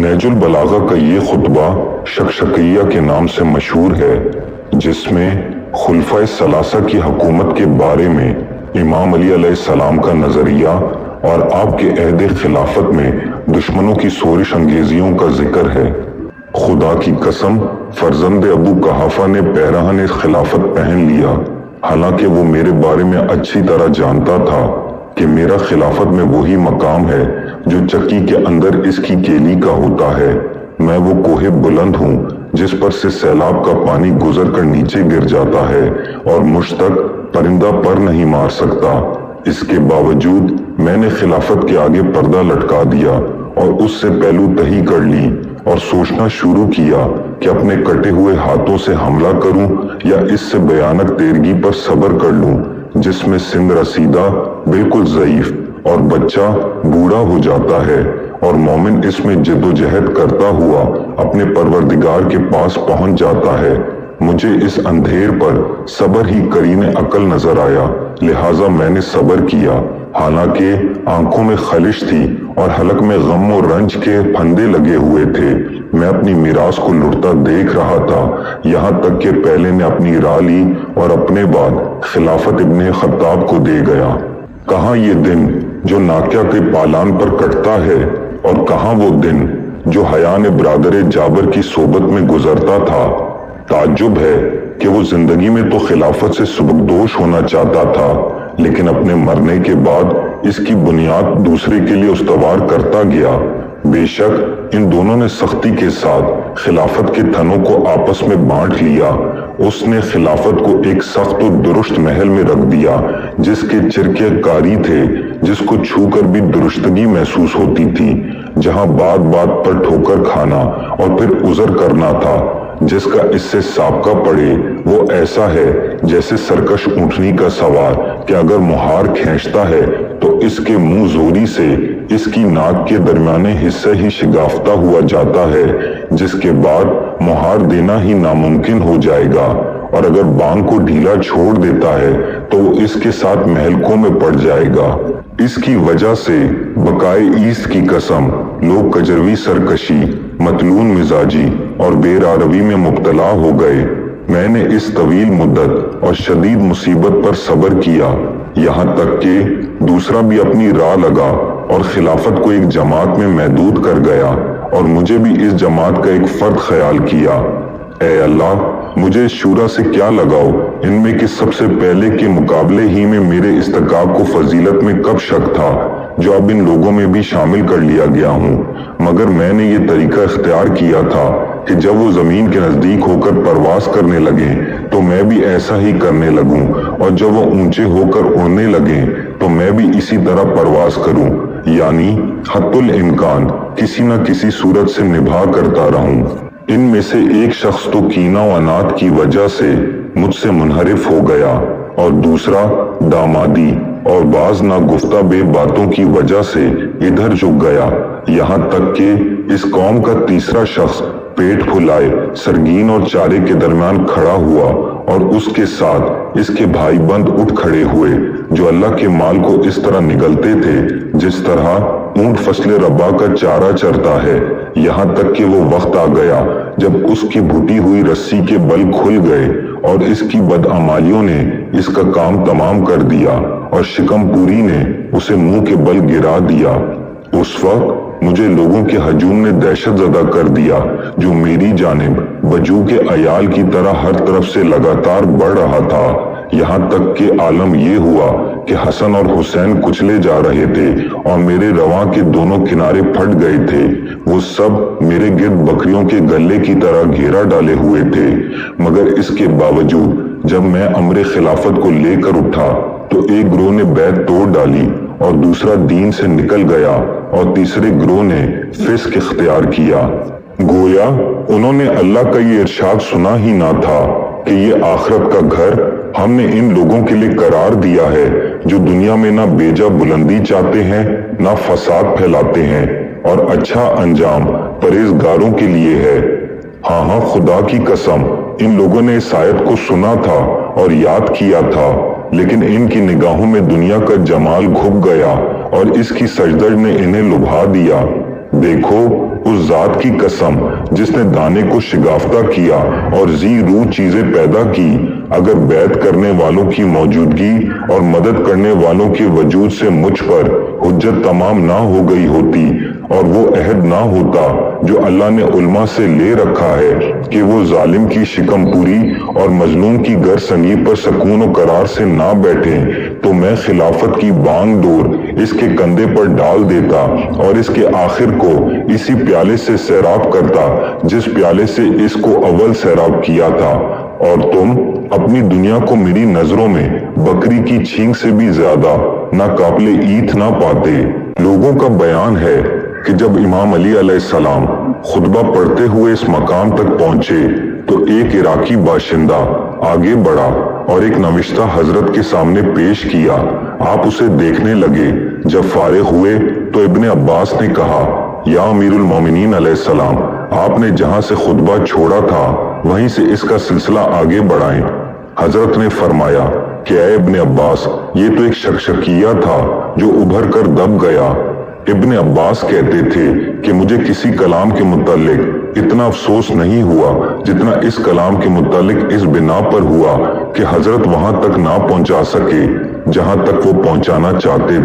नहजुल बलागा का ये खुतबा शकशकिया के नाम से मशहूर है, जिसमें खुलफाए सलासा की हुकूमत के बारे में इमाम अली अलैहिस्सलाम का नजरिया और आपके अहद खिलाफत में दुश्मनों की सोरिश अंगेजियों का जिक्र है। खुदा की कसम, फर्जंद अबू कहाफा ने पैराहन खिलाफत पहन लिया, हालांकि वो मेरे बारे में अच्छी तरह जानता था कि मेरा खिलाफत में वही मकाम है जो चक्की के अंदर इसकी केली का होता है। मैं वो कोहे बुलंद हूँ जिस पर से सैलाब का पानी गुजर कर नीचे गिर जाता है और मुझ तक परिंदा पर नहीं मार सकता। इसके बावजूद मैंने खिलाफत के आगे पर्दा लटका दिया और उससे पहलू तही कर ली और सोचना शुरू किया कि अपने कटे हुए हाथों से हमला करूं या इससे भयानक तेरगी पर सब्र कर लूं, जिसमें सिंध रसीदा बिल्कुल ज़ईफ और बच्चा बूढ़ा हो जाता है और मोमिन इसमें जद्दोजहद करता हुआ अपने परवरदिगार के पास पहुंच जाता है। मुझे इस अंधेर पर सब्र ही करीने अकल नजर आया, लिहाजा मैंने सब्र किया। हालांकि आंखों में खलिश थी और हलक में गम और रंज के फंदे लगे हुए थे। मैं अपनी मीरास को लुटता देख रहा था, यहाँ तक कि पहले ने अपनी राह ली और अपने बाद खिलाफत इब्ने खत्ताब को दे गया। कहाँ ये दिन जो नाक्या के पालान पर कटता है और कहाँ वो दिन जो हयान ब्रादर जाबर की सोबत में गुजरता था। ताज्जुब है कि वो जिंदगी में तो खिलाफत से सुबकदोश होना चाहता था, लेकिन अपने मरने के बाद इसकी बुनियाद दूसरे के लिए उस्तवार करता गया। बेशक इन दोनों ने सख्ती के साथ खिलाफत के थनों को आपस में बांट लिया। उसने खिलाफत को एक सख्त और दुरुस्त महल में रख दिया, जिसके चिरके कारी थे, जिसको छूकर भी दुरुस्तगी महसूस होती थी, जहां बात बात पर ठोकर खाना और फिर उज़र करना था। जिसका इससे साबका पड़े वो ऐसा है जैसे सरकश ऊँटनी का सवार कि अगर मुहार खींचता है तो इसके मुंह जोरी से इसकी नाक के दरमियाने हिस्से ही शिगाफ्ता हुआ जाता है, जिसके बाद मुहार देना ही नामुमकिन हो जाएगा। और अगर बांग को ढीला छोड़ देता है तो वो इसके साथ महलकों में पड़ जाएगा। इसकी वजह से बकाए ईस की कसम लोग कजरवी सरकशी, मतलून मिजाजी और बेरारवी में मुब्तला हो गए। मैंने इस तवील मुद्दत और शदीद मुसीबत पर सब्र किया, यहाँ तक कि दूसरा भी अपनी राह लगा और खिलाफत को एक जमात में महदूद कर गया और मुझे भी इस जमात का एक फर्द ख्याल किया। ऐ अल्लाह, मुझे इस शूरा से क्या लगाओ, इनमें कि सबसे पहले के मुकाबले ही में मेरे इस्तकाब को फजीलत में कब शक था, जो अब इन लोगों में भी शामिल कर लिया गया हूँ। मगर मैंने ये तरीका इख्तियार किया था कि जब वो जमीन के नजदीक होकर परवास करने लगे तो मैं भी ऐसा ही करने लगूं, और जब वो ऊंचे होकर उड़ने लगे तो मैं भी इसी तरह परवास करूं, यानी हत्तुल इम्कान किसी न किसी सूरत से निभा करता रहूं। इनमें से एक शख्स तो कीना व अनात की वजह से मुझसे मुनहरिफ हो गया और दूसरा दामादी और बाज नागुफ्ता बे बातों की वजह से इधर झुक गया। यहाँ तक कि इस कौम का तीसरा शख्स पेट फुलाए सरगीन और चारे के दरमियान खड़ा हुआ और उसके साथ इसके भाई बंद उठ खड़े हुए, जो अल्लाह के माल को इस तरह निगलते थे जिस तरह ऊंट फसले रब्बा का चारा चरता है। यहाँ तक कि वो वक्त आ गया जब उसकी भुटी हुई रस्सी के बल खुल गए और इसकी बदअमालियों ने इसका काम तमाम कर दिया और शिकमपुरी ने उसे मुंह के बल गिरा दिया। उस वक्त मुझे लोगों के हजूम ने दहशत ज़दा कर दिया, जो मेरी जानिब बजू के अयाल की तरह हर तरफ से लगातार बढ़ रहा था। यहाँ तक कि आलम ये हुआ कि हसन और हुसैन कुचले जा रहे थे और मेरे रवां के दोनों किनारे फट गए थे। वो सब मेरे गिर्द बकरियों के गले की तरह घेरा डाले हुए थे। मगर इसके बावजूद जब मैं अमरे खिलाफत को लेकर उठा तो एक ग्रोह ने बैत तोड़ डाली और दूसरा दीन से निकल गया और तीसरे ग्रोह ने फिस्क इख्तियार किया। गोया उन्होंने अल्लाह का ये इरशाद सुना ही ना था कि ये आखिरत का घर हमने इन लोगों के लिए करार दिया है जो दुनिया में ना बेजा बुलंदी चाहते हैं ना फसाद फैलाते हैं, और अच्छा अंजाम परहेजगारों के लिए है। हाँ, खुदा की कसम, इन लोगों ने इस आयत को सुना था और याद किया था, लेकिन इनकी निगाहों में दुनिया का जमाल घुप गया और इसकी सजदर ने इन्हें लुभा दिया। देखो, اس ذات کی قسم جس نے دانے کو شگافتہ کیا اور ذی روح چیزیں پیدا کی، اگر بیعت کرنے والوں کی موجودگی اور مدد کرنے والوں کے وجود سے مجھ پر حجت تمام نہ ہو گئی ہوتی اور وہ عہد نہ ہوتا جو اللہ نے علماء سے لے رکھا ہے کہ وہ ظالم کی شکم پوری اور مظلوم کی گرسنی پر سکون و قرار سے نہ بیٹھے، تو میں خلافت کی بانگ ڈور اس کے کندھے پر ڈال دیتا اور اس کے آخر کو اسی پیالے سے سیراب کرتا جس پیالے سے اس کو اول سیراب کیا تھا، اور تم اپنی دنیا کو میری نظروں میں بکری کی چھینک سے بھی زیادہ ناقابل ایتھ نہ پاتے۔ لوگوں کا بیان ہے کہ جب امام علی علیہ السلام خطبہ پڑھتے ہوئے اس مقام تک پہنچے تو ایک عراقی باشندہ آگے بڑھا اور ایک نوشتہ حضرت کے سامنے پیش کیا۔ آپ اسے دیکھنے لگے۔ جب فارغ ہوئے تو ابن عباس نے کہا، یا امیر المومنین علیہ السلام، آپ نے جہاں سے خطبہ چھوڑا تھا وہیں سے اس کا سلسلہ آگے بڑھائیں۔ حضرت نے فرمایا کہ اے ابن عباس، یہ تو ایک شکشکیہ تھا جو ابھر کر دب گیا۔ ابن عباس کہتے تھے کہ مجھے کسی کلام کے متعلق اتنا افسوس نہیں ہوا جتنا اس کلام کے متعلق اس بنا پر ہوا کہ حضرت وہاں تک نہ پہنچا سکے جہاں تک وہ پہنچانا چاہتے تھے۔